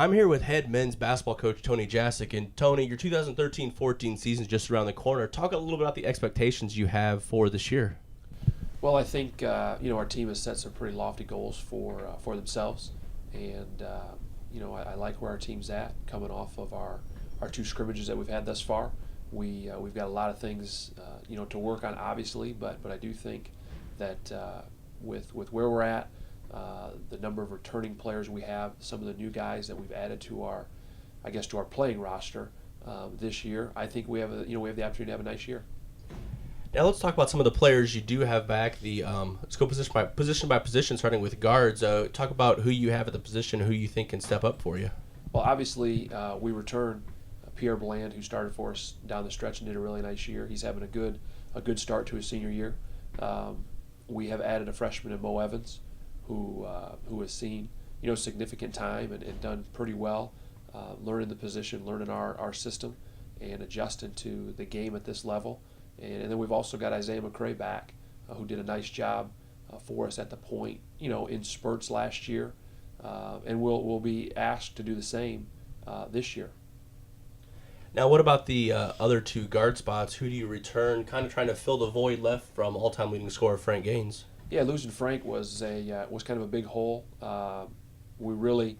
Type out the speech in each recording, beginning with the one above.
I'm here with head men's basketball coach Tony Jasic. And Tony, your 2013-14 season is just around the corner. Talk a little bit about the expectations you have for this year. Well, I think our team has set some pretty lofty goals for themselves, and I like where our team's at coming off of our two scrimmages that we've had thus far. We've got a lot of things to work on, obviously, but I do think that with where we're at, the number of returning players we have, some of the new guys that we've added to our playing roster this year, I think we have the opportunity to have a nice year. Now let's talk about some of the players you do have back. Let's go position by position, starting with guards. Talk about who you have at the position, who you think can step up for you. Well, obviously, we return Pierre Bland, who started for us down the stretch and did a really nice year. He's having a good start to his senior year. We have added a freshman in Mo Evans, who has seen significant time and done pretty well, learning the position, learning our system, and adjusting to the game at this level. And then we've also got Isaiah McCray back, who did a nice job for us at the point, in spurts last year, and we'll be asked to do the same this year. Now, what about the other two guard spots? Who do you return? Kind of trying to fill the void left from all-time leading scorer Frank Gaines. Yeah, losing Frank was kind of a big hole. We really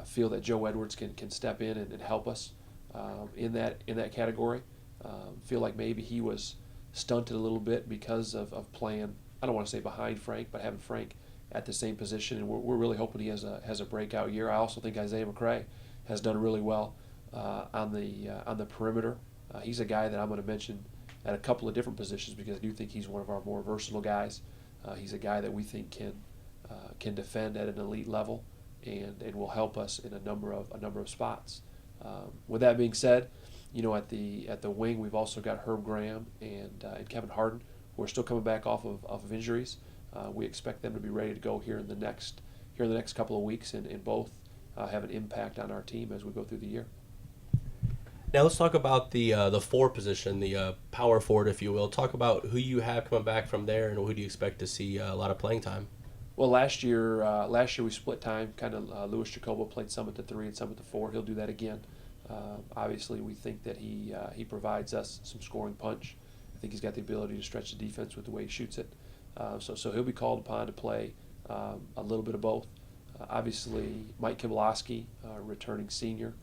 feel that Joe Edwards can step in and help us in that category. Feel like maybe he was stunted a little bit because of playing, I don't want to say behind Frank, but having Frank at the same position, and we're really hoping he has a breakout year. I also think Isaiah McCray has done really well on the perimeter. He's a guy that I'm going to mention at a couple of different positions because I do think he's one of our more versatile guys. He's a guy that we think can defend at an elite level and will help us in a number of spots. With that being said, at the wing, we've also got Herb Graham and Kevin Harden, who are still coming back off of injuries. We expect them to be ready to go here in the next couple of weeks, and both have an impact on our team as we go through the year. Now let's talk about the four position, the power forward, if you will. Talk about who you have coming back from there, and who do you expect to see a lot of playing time. Well, last year we split time. Kind of Louis Jacobo played some at the 3 and some at the 4. He'll do that again. Obviously, we think that he provides us some scoring punch. I think he's got the ability to stretch the defense with the way he shoots it. So he'll be called upon to play a little bit of both. Obviously, Mike Kibolowski, returning senior,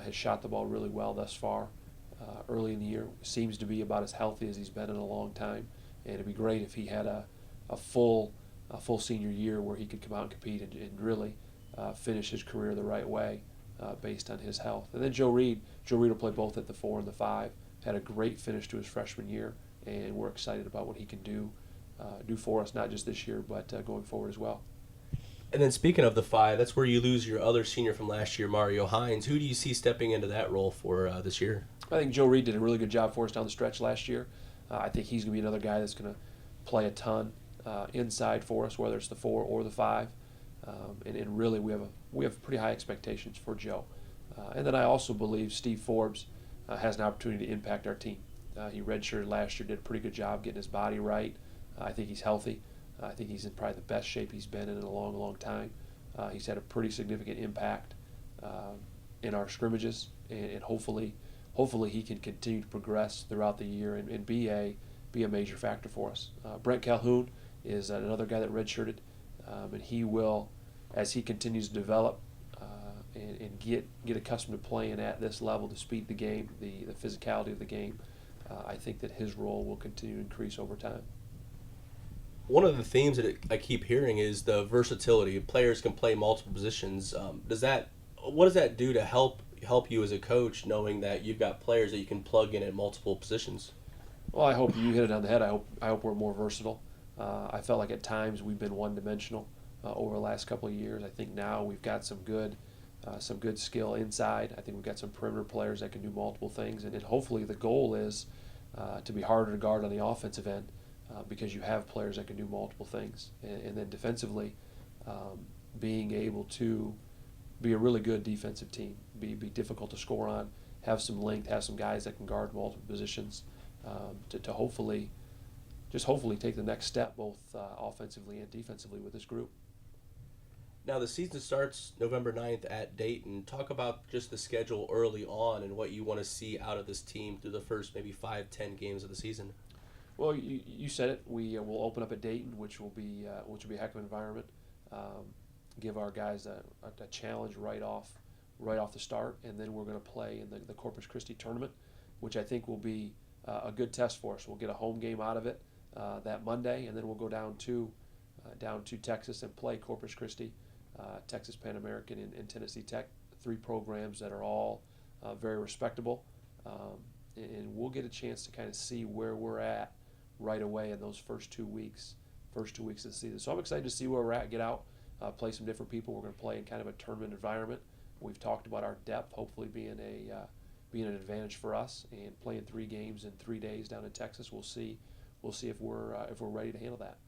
has shot the ball really well thus far. Early in the year, seems to be about as healthy as he's been in a long time, and it'd be great if he had a full senior year where he could come out and compete and really finish his career the right way. Based on his health. And then Joe Reed will play both at the 4 and the 5. Had a great finish to his freshman year, and we're excited about what he can do for us, not just this year, but going forward as well. And then speaking of the 5, that's where you lose your other senior from last year, Mario Hines. Who do you see stepping into that role for this year? I think Joe Reed did a really good job for us down the stretch last year. I think he's going to be another guy that's going to play a ton inside for us, whether it's the 4 or the 5. And really, we have pretty high expectations for Joe. And then I also believe Steve Forbes has an opportunity to impact our team. He redshirted last year, did a pretty good job getting his body right. I think he's healthy. I think he's in probably the best shape he's been in a long, long time. He's had a pretty significant impact in our scrimmages, and hopefully he can continue to progress throughout the year and be a major factor for us. Brent Calhoun is another guy that redshirted. And he will, as he continues to develop and get accustomed to playing at this level, the speed of the game, the physicality of the game, I think that his role will continue to increase over time. One of the themes that I keep hearing is the versatility. Players can play multiple positions. What does that do to help you as a coach, knowing that you've got players that you can plug in at multiple positions? Well, I hope you hit it on the head. I hope we're more versatile. I felt like at times we've been one-dimensional over the last couple of years. I think now we've got some good skill inside. I think we've got some perimeter players that can do multiple things, and hopefully the goal is to be harder to guard on the offensive end because you have players that can do multiple things. And then defensively, being able to be a really good defensive team, be difficult to score on, have some length, have some guys that can guard multiple positions to hopefully take the next step both offensively and defensively with this group. Now the season starts November 9th at Dayton. Talk about just the schedule early on and what you want to see out of this team through the first maybe 5, 10 games of the season. Well, you said it. We will open up at Dayton, which will be a heck of an environment. Give our guys a challenge right off the start, and then we're going to play in the Corpus Christi tournament, which I think will be a good test for us. We'll get a home game out of it that Monday, and then we'll go down to Texas and play Corpus Christi, Texas Pan American, and Tennessee Tech, three programs that are all very respectable, and we'll get a chance to kind of see where we're at right away in those first 2 weeks of the season. So I'm excited to see where we're at, get out, play some different people. We're going to play in kind of a tournament environment. We've talked about our depth hopefully being an advantage for us, and playing 3 games in 3 days down in Texas. We'll see if we're ready to handle that.